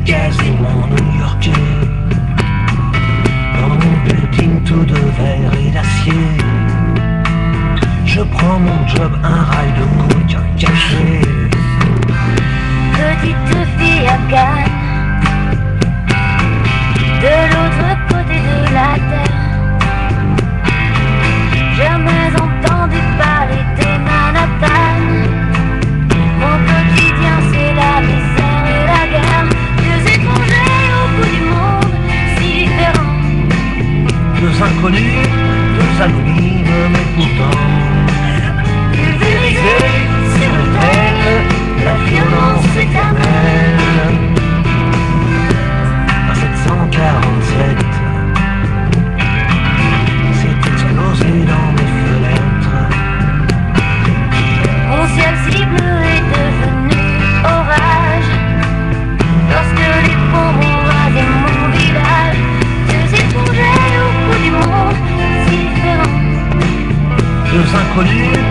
quasiment new-yorkais. Dans mon building tout de verre et d'acier, je prends mon job, un rail de coke, un café. Petite fille afghane, de l'autre côté de la terre. Jamais entendu parler de Manhattan. Mon quotidien c'est la misère et la guerre. Deux étrangers au bout du monde, si différents. Deux inconnus, deux anonymes, mais pourtant pulvérisés sur l'autel, la violence éternelle. À 747, c'est explosé dans mes fenêtres. Mon ciel si bleu est devenu orage lorsque les bombes ont rasé mon village. Deux étrangers au bout du monde, si différents. Deux inconnus,